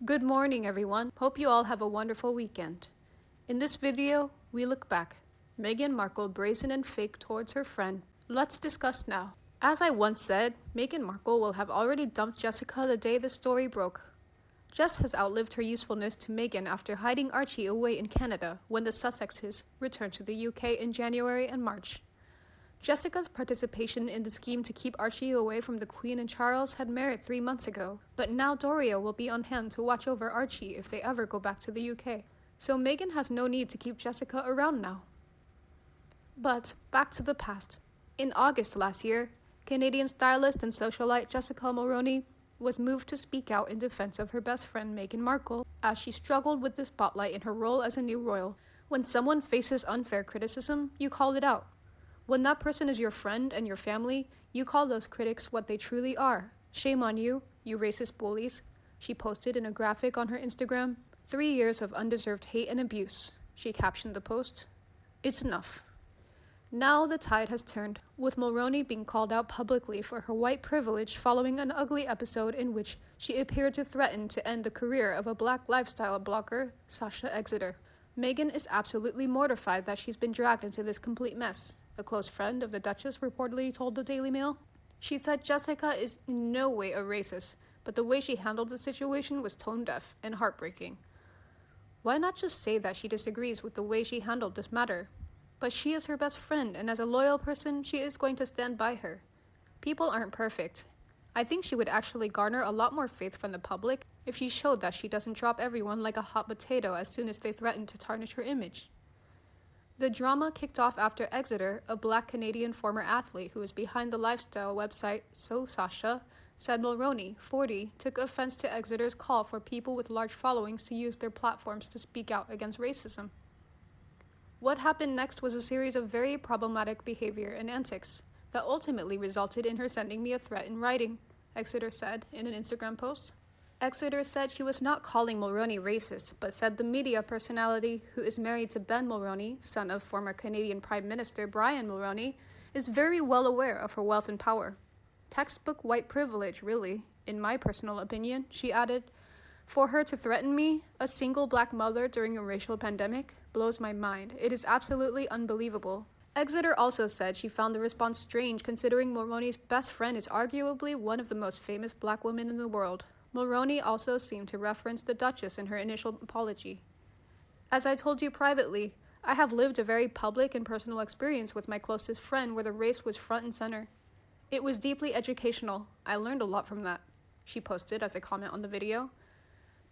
Good morning, everyone. Hope you all have a wonderful weekend. In this video, we look back. Meghan Markle brazen and fake towards her friend. Let's discuss now. As I once said, Meghan Markle will have already dumped Jessica the day the story broke. Jess has outlived her usefulness to Meghan after hiding Archie away in Canada when the Sussexes returned to the UK in January and March. Jessica's participation in the scheme to keep Archie away from the Queen and Charles had merit 3 months ago, but now Doria will be on hand to watch over Archie if they ever go back to the UK. So Meghan has no need to keep Jessica around now. But back to the past. In August last year, Canadian stylist and socialite Jessica Mulroney was moved to speak out in defense of her best friend Meghan Markle as she struggled with the spotlight in her role as a new royal. When someone faces unfair criticism, you call it out. When that person is your friend and your family, you call those critics what they truly are. Shame on you, you racist bullies. She posted in a graphic on her Instagram, 3 years of undeserved hate and abuse. She captioned the post, "It's enough." Now the tide has turned, with Mulroney being called out publicly for her white privilege following an ugly episode in which she appeared to threaten to end the career of a black lifestyle blogger, Sasha Exeter. Meghan is absolutely mortified that she's been dragged into this complete mess, a close friend of the Duchess reportedly told the Daily Mail. She said Jessica is in no way a racist, but the way she handled the situation was tone-deaf and heartbreaking. Why not just say that she disagrees with the way she handled this matter? But she is her best friend, and as a loyal person, she is going to stand by her. People aren't perfect. I think she would actually garner a lot more faith from the public if she showed that she doesn't drop everyone like a hot potato as soon as they threaten to tarnish her image. The drama kicked off after Exeter, a black Canadian former athlete who is behind the lifestyle website So Sasha, said Mulroney, 40, took offense to Exeter's call for people with large followings to use their platforms to speak out against racism. What happened next was a series of very problematic behavior and antics that ultimately resulted in her sending me a threat in writing, Exeter said in an Instagram post. Exeter said she was not calling Mulroney racist, but said the media personality, who is married to Ben Mulroney, son of former Canadian Prime Minister Brian Mulroney, is very well aware of her wealth and power. Textbook white privilege, really, in my personal opinion, she added. For her to threaten me, a single black mother during a racial pandemic, blows my mind. It is absolutely unbelievable. Exeter also said she found the response strange considering Mulroney's best friend is arguably one of the most famous black women in the world. Mulroney also seemed to reference the Duchess in her initial apology. As I told you privately, I have lived a very public and personal experience with my closest friend where the race was front and center. It was deeply educational. I learned a lot from that, she posted as a comment on the video.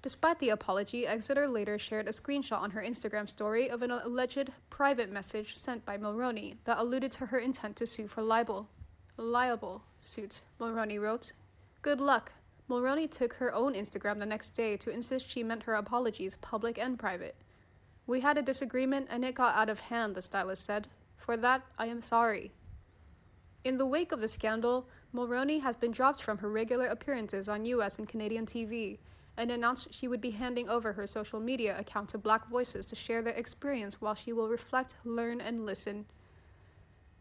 Despite the apology, Exeter later shared a screenshot on her Instagram story of an alleged private message sent by Mulroney that alluded to her intent to sue for libel. Liable suit, Mulroney wrote. Good luck. Mulroney took her own Instagram the next day to insist she meant her apologies, public and private. We had a disagreement and it got out of hand, the stylist said. For that, I am sorry. In the wake of the scandal, Mulroney has been dropped from her regular appearances on US and Canadian TV and announced she would be handing over her social media account to Black Voices to share their experience while she will reflect, learn, and listen.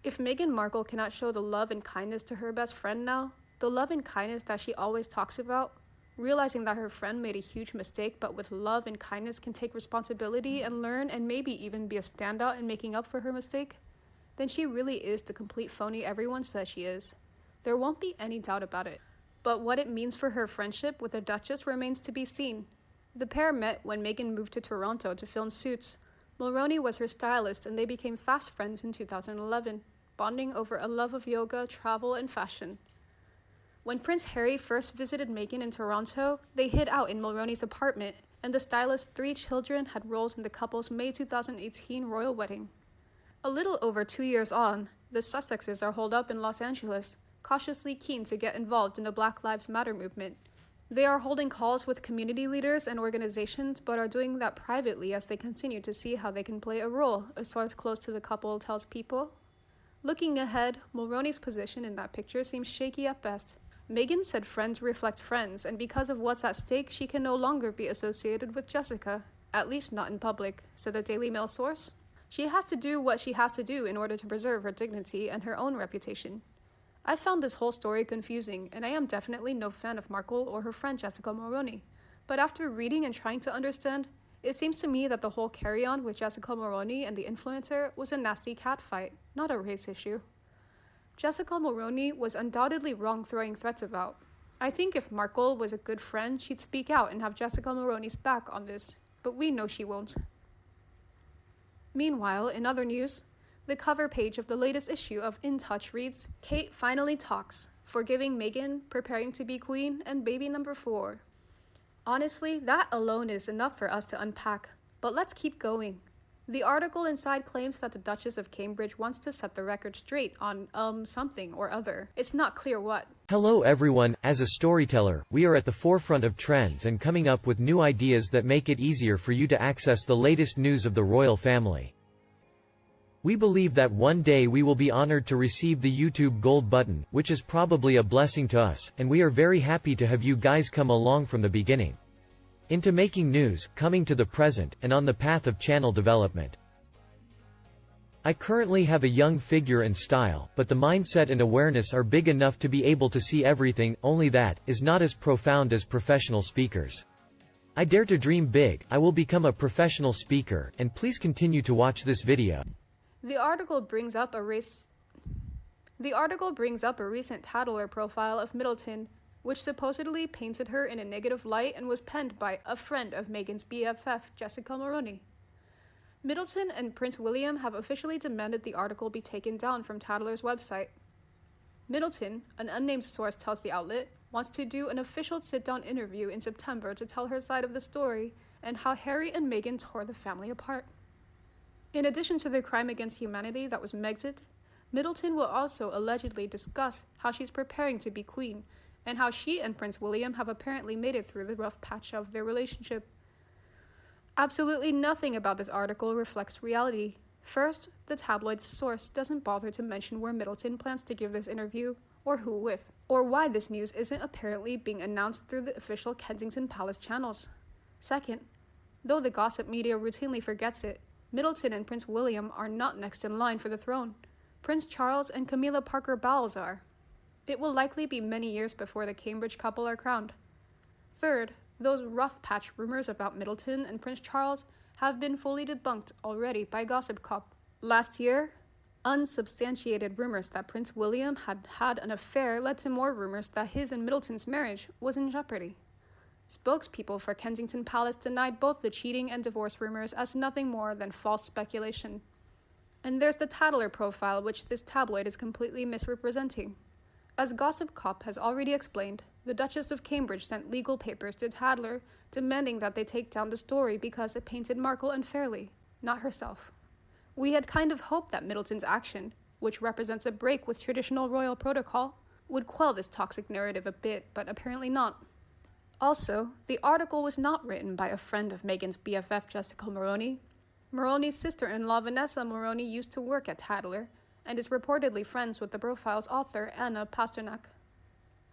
If Meghan Markle cannot show the love and kindness to her best friend now, the love and kindness that she always talks about, realizing that her friend made a huge mistake but with love and kindness can take responsibility and learn and maybe even be a standout in making up for her mistake, then she really is the complete phony everyone says she is. There won't be any doubt about it. But what it means for her friendship with the Duchess remains to be seen. The pair met when Meghan moved to Toronto to film Suits. Mulroney was her stylist and they became fast friends in 2011, bonding over a love of yoga, travel, and fashion. When Prince Harry first visited Meghan in Toronto, they hid out in Mulroney's apartment, and the stylist's 3 children had roles in the couple's May 2018 royal wedding. A little over 2 years on, the Sussexes are holed up in Los Angeles, cautiously keen to get involved in the Black Lives Matter movement. They are holding calls with community leaders and organizations, but are doing that privately as they continue to see how they can play a role, a source close to the couple tells People. Looking ahead, Mulroney's position in that picture seems shaky at best. Meghan said friends reflect friends, and because of what's at stake, she can no longer be associated with Jessica, at least not in public, said the Daily Mail source. She has to do what she has to do in order to preserve her dignity and her own reputation. I found this whole story confusing, and I am definitely no fan of Markle or her friend Jessica Mulroney. But after reading and trying to understand, it seems to me that the whole carry-on with Jessica Mulroney and the influencer was a nasty catfight, not a race issue. Jessica Mulroney was undoubtedly wrong throwing threats about. I think if Markle was a good friend, she'd speak out and have Jessica Mulroney's back on this, but we know she won't. Meanwhile, in other news, the cover page of the latest issue of In Touch reads, "Kate finally talks, forgiving Meghan, preparing to be queen, and baby number 4. Honestly, that alone is enough for us to unpack, but let's keep going. The article inside claims that the Duchess of Cambridge wants to set the record straight on, something or other. It's not clear what. Hello everyone, as a storyteller, we are at the forefront of trends and coming up with new ideas that make it easier for you to access the latest news of the royal family. We believe that one day we will be honored to receive the YouTube gold button, which is probably a blessing to us, and we are very happy to have you guys come along from the beginning. Into making news, coming to the present, and on the path of channel development. I currently have a young figure and style, but the mindset and awareness are big enough to be able to see everything, only that, is not as profound as professional speakers. I dare to dream big, I will become a professional speaker, and please continue to watch this video." The article brings up a recent Tabloid profile of Middleton, which supposedly painted her in a negative light and was penned by a friend of Meghan's BFF, Jessica Mulroney. Middleton and Prince William have officially demanded the article be taken down from Tabloid's website. Middleton, an unnamed source tells the outlet, wants to do an official sit-down interview in September to tell her side of the story and how Harry and Meghan tore the family apart. In addition to the crime against humanity that was Megxit, Middleton will also allegedly discuss how she's preparing to be queen and how she and Prince William have apparently made it through the rough patch of their relationship. Absolutely nothing about this article reflects reality. First, the tabloid's source doesn't bother to mention where Middleton plans to give this interview, or who with, or why this news isn't apparently being announced through the official Kensington Palace channels. Second, though the gossip media routinely forgets it, Middleton and Prince William are not next in line for the throne. Prince Charles and Camilla Parker Bowles are. It will likely be many years before the Cambridge couple are crowned. Third, those rough patch rumors about Middleton and Prince Charles have been fully debunked already by Gossip Cop. Last year, unsubstantiated rumors that Prince William had had an affair led to more rumors that his and Middleton's marriage was in jeopardy. Spokespeople for Kensington Palace denied both the cheating and divorce rumors as nothing more than false speculation. And there's the Tattler profile, which this tabloid is completely misrepresenting. As Gossip Cop has already explained, the Duchess of Cambridge sent legal papers to Tattler demanding that they take down the story because it painted Markle unfairly, not herself. We had kind of hoped that Middleton's action, which represents a break with traditional royal protocol, would quell this toxic narrative a bit, but apparently not. Also, the article was not written by a friend of Meghan's BFF, Jessica Mulroney. Mulroney's sister-in-law, Vanessa Mulroney, used to work at Tattler, and is reportedly friends with the profile's author, Anna Pasternak.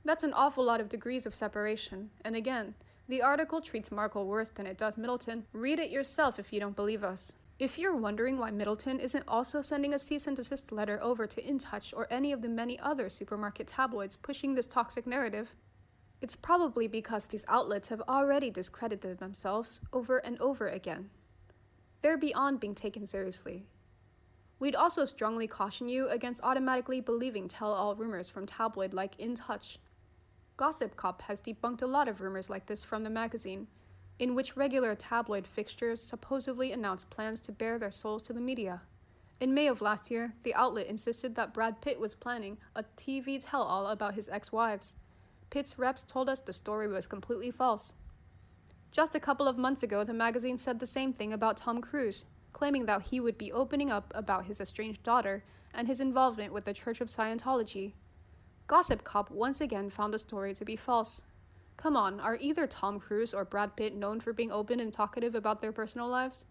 That's an awful lot of degrees of separation, and again, the article treats Markle worse than it does Middleton. Read it yourself if you don't believe us. If you're wondering why Middleton isn't also sending a cease and desist letter over to In Touch or any of the many other supermarket tabloids pushing this toxic narrative, it's probably because these outlets have already discredited themselves over and over again. They're beyond being taken seriously. We'd also strongly caution you against automatically believing tell-all rumors from tabloid like In Touch. Gossip Cop has debunked a lot of rumors like this from the magazine, in which regular tabloid fixtures supposedly announced plans to bare their souls to the media. In May of last year, the outlet insisted that Brad Pitt was planning a TV tell-all about his ex-wives. Pitt's reps told us the story was completely false. Just a couple of months ago, the magazine said the same thing about Tom Cruise, claiming that he would be opening up about his estranged daughter and his involvement with the Church of Scientology. Gossip Cop once again found the story to be false. Come on, are either Tom Cruise or Brad Pitt known for being open and talkative about their personal lives?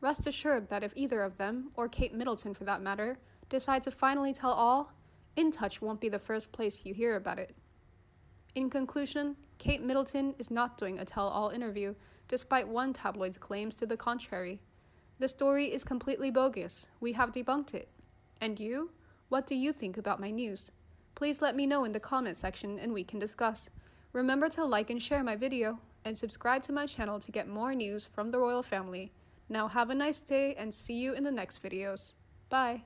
Rest assured that if either of them, or Kate Middleton for that matter, decide to finally tell all, In Touch won't be the first place you hear about it. In conclusion, Kate Middleton is not doing a tell-all interview, despite one tabloid's claims to the contrary. The story is completely bogus. We have debunked it. And you? What do you think about my news? Please let me know in the comment section and we can discuss. Remember to like and share my video. and subscribe to my channel to get more news from the royal family. Now have a nice day and see you in the next videos. Bye!